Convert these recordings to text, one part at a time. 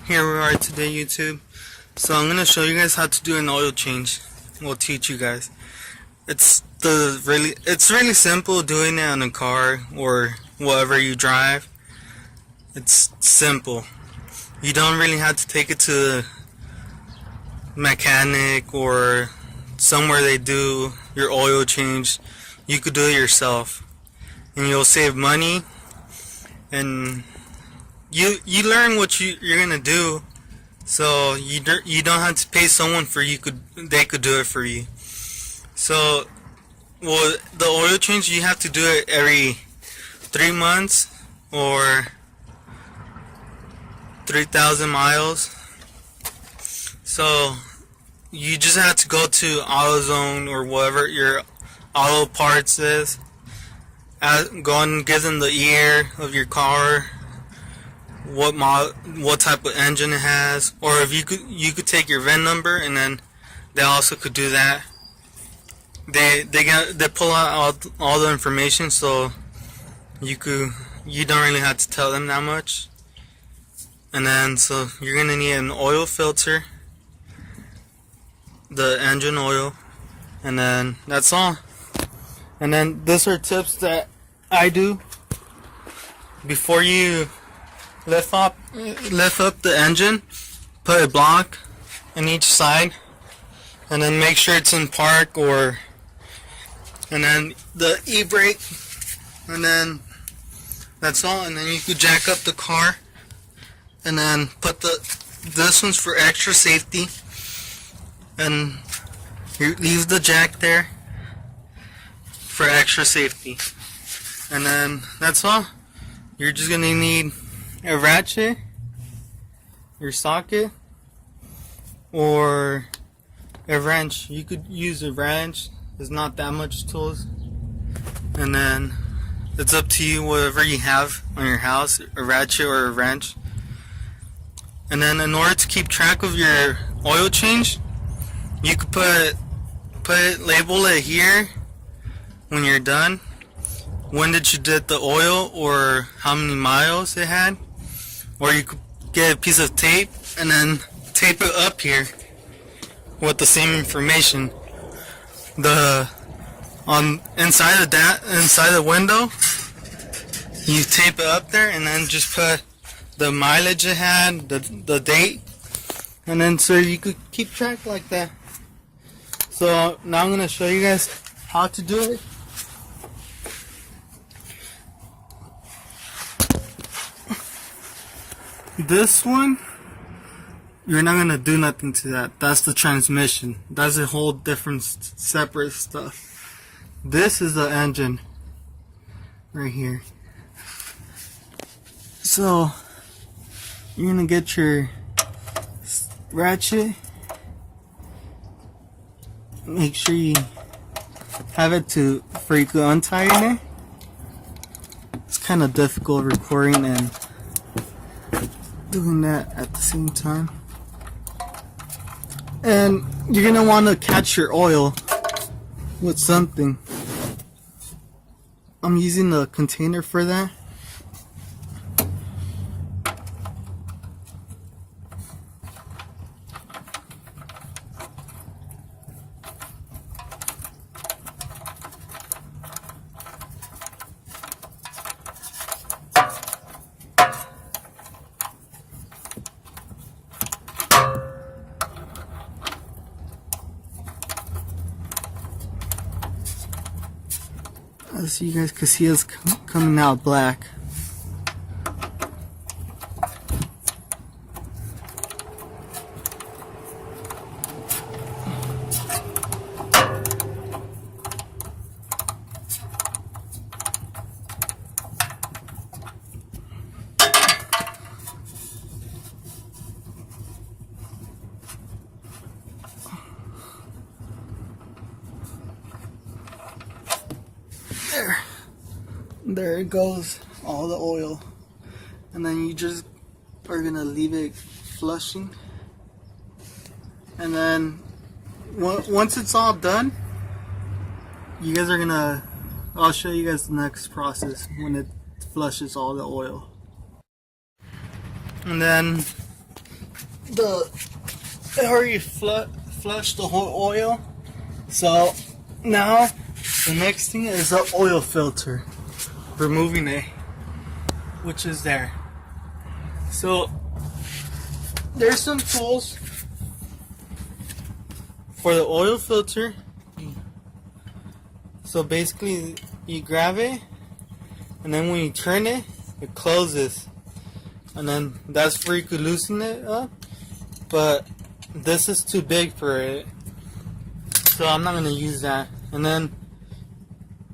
Here we are today, YouTube. So I'm gonna show you guys how to do an oil change. We'll teach you guys. It's really simple doing it on a car or whatever you drive. It's simple. You don't really have to take it to a mechanic or somewhere they do your oil change. You could do it yourself, and you'll save money. And you learn what you're gonna do, so you don't have to pay someone they could do it for you. So, well, the oil change, you have to do it every 3 months or 3,000 miles. So you just have to go to AutoZone or whatever your auto parts is. Go and give them the year of your car, what type of engine it has, or if you could take your VIN number, and then they also could do that. They pull out all the information, so you don't really have to tell them that much. And then so you're gonna need an oil filter, the engine oil, and then that's all. And then these are tips that I do before you lift up the engine. Put a block on each side, and then make sure it's in park, and then the e-brake, and then that's all. And then you could jack up the car, and then put this one's for extra safety, and you leave the jack there for extra safety. And then that's all. You're just gonna need a ratchet, your socket, or a wrench. You could use a wrench. There's not that much tools. And then it's up to you, whatever you have on your house, a ratchet or a wrench. And then in order to keep track of your oil change, you could label it here when you're done. When did you did the oil, or how many miles it had? Or you could get a piece of tape and then tape it up here with the same information. Inside the window, you tape it up there, and then just put the mileage it had, the date, and then so you could keep track like that. So now I'm gonna show you guys how to do it. This one, you're not gonna do nothing to that. That's the transmission. That's a whole different separate stuff. This is the engine right here. So you're gonna get your ratchet. Make sure you have it for you to untie it. It's kind of difficult recording and doing that at the same time. And you're gonna want to catch your oil with something. I'm using the container for that. So you guys can see it's coming out black. There it goes, all the oil. And then you just are gonna leave it flushing, and then once it's all done, you guys are gonna, I'll show you guys the next process when it flushes all the oil. And then it already flushed the whole oil. So now the next thing is the oil filter, removing it, which is there. So there's some tools for the oil filter. So basically you grab it, and then when you turn it, it closes, and then that's where you could loosen it up, but this is too big for it, so I'm not going to use that. And then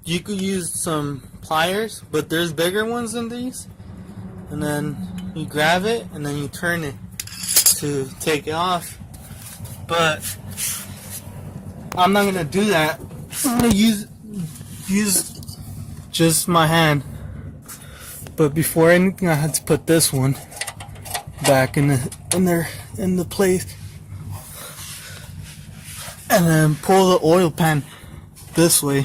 you could use some pliers, but there's bigger ones than these, and then you grab it and then you turn it to take it off. But I'm not going to do that. I'm going to use just my hand. But before anything, I had to put this one back in the place, and then pull the oil pan this way.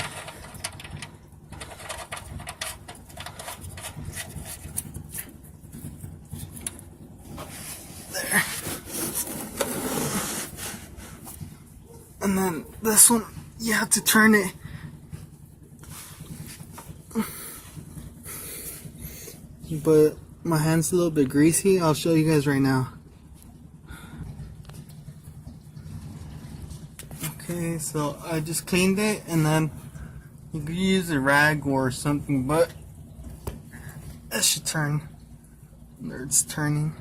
There. And then this one, you have to turn it. But my hand's a little bit greasy. I'll show you guys right now. Okay, so I just cleaned it, and then you could use a rag or something, but it should turn. There, it's turning.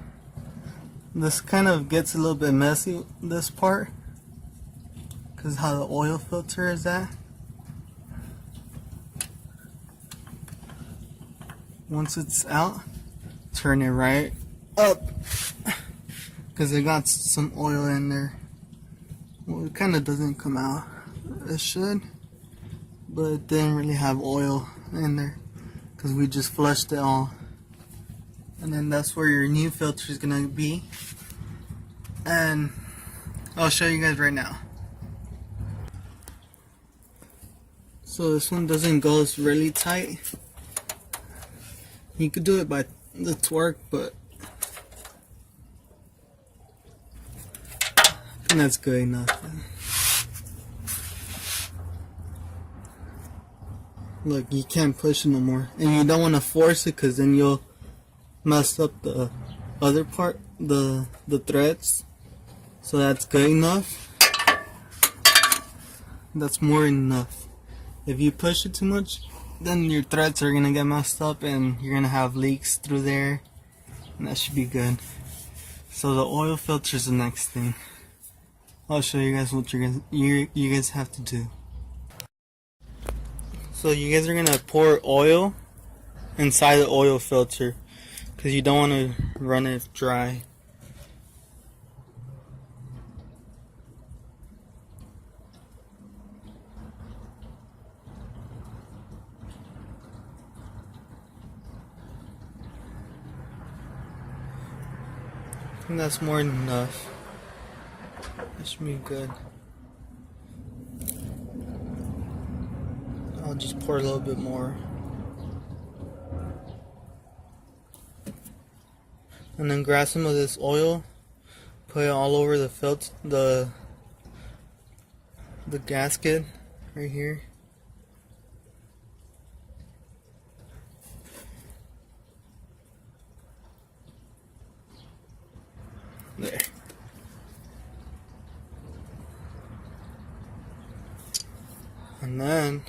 This kind of gets a little bit messy, this part, because how the oil filter is at. Once it's out, turn it right up, because it got some oil in there. Well, it kind of doesn't come out. It should, but it didn't really have oil in there because we just flushed it all. And then that's where your new filter is gonna be, and I'll show you guys right now. So this one doesn't go really tight. You could do it by the torque, but I think that's good enough. Look, you can't push it no more, and you don't want to force it, because then you'll mess up the other part, the threads. So that's good enough. That's more than enough. If you push it too much, then your threads are gonna get messed up and you're gonna have leaks through there, and that should be good. So the oil filter is the next thing. I'll show you guys what you guys have to do. So you guys are gonna pour oil inside the oil filter, because you don't want to run it dry. I think that's more than enough. That should be good. I'll just pour a little bit more. And then grab some of this oil, put it all over the filter, the gasket right here. There. And then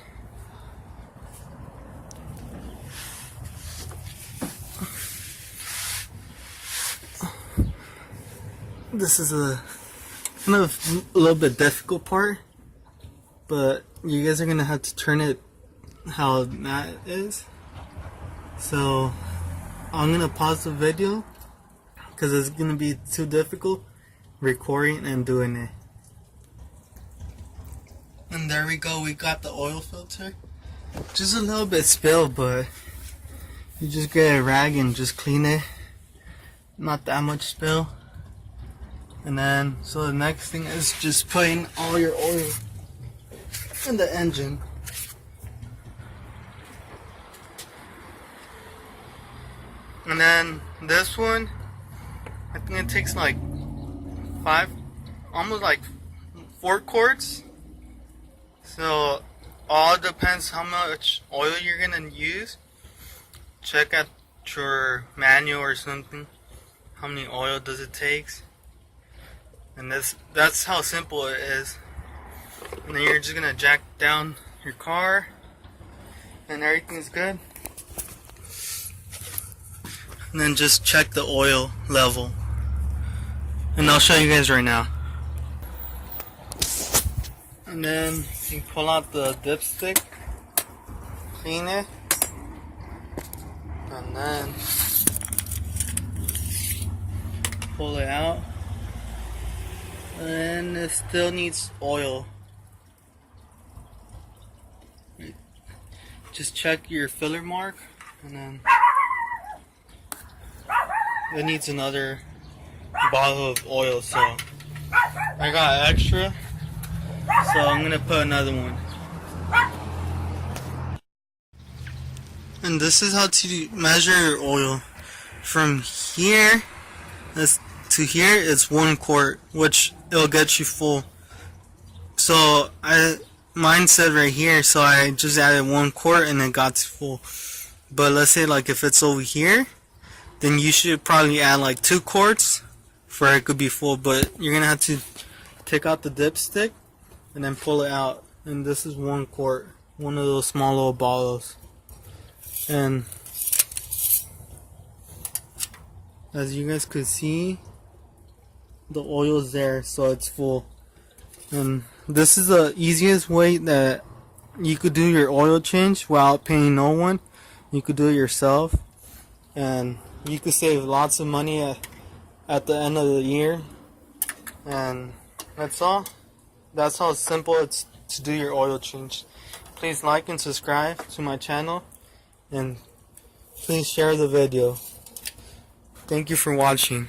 this is a kind of a little bit difficult part, but you guys are gonna have to turn it how that is. So I'm gonna pause the video because it's gonna be too difficult recording and doing it. And there we go, we got the oil filter. Just a little bit spilled, but you just get a rag and just clean it. Not that much spill. And then, so the next thing is just putting all your oil in the engine. And then this one, I think it takes like almost like 4 quarts. So all depends how much oil you're gonna use. Check at your manual or something. How many oil does it take? And that's how simple it is. And then you're just gonna jack down your car, and everything's good. And then just check the oil level. And I'll show you guys right now. And then you pull out the dipstick, clean it, and then pull it out. And it still needs oil. Just check your filler mark, and then it needs another bottle of oil. So I got extra, so I'm gonna put another one. And this is how to measure your oil. From here to here, it's 1 quart, which it'll get you full. So mine said right here, so I just added 1 quart and it got to full. But let's say like if it's over here, then you should probably add like 2 quarts for it could be full. But you're gonna have to take out the dipstick and then pull it out. And this is 1 quart, one of those small little bottles. And as you guys could see, the oil is there, so it's full. And this is the easiest way that you could do your oil change without paying no one. You could do it yourself, and you could save lots of money at the end of the year. And that's all. That's how simple it's to do your oil change. Please like and subscribe to my channel, and please share the video. Thank you for watching.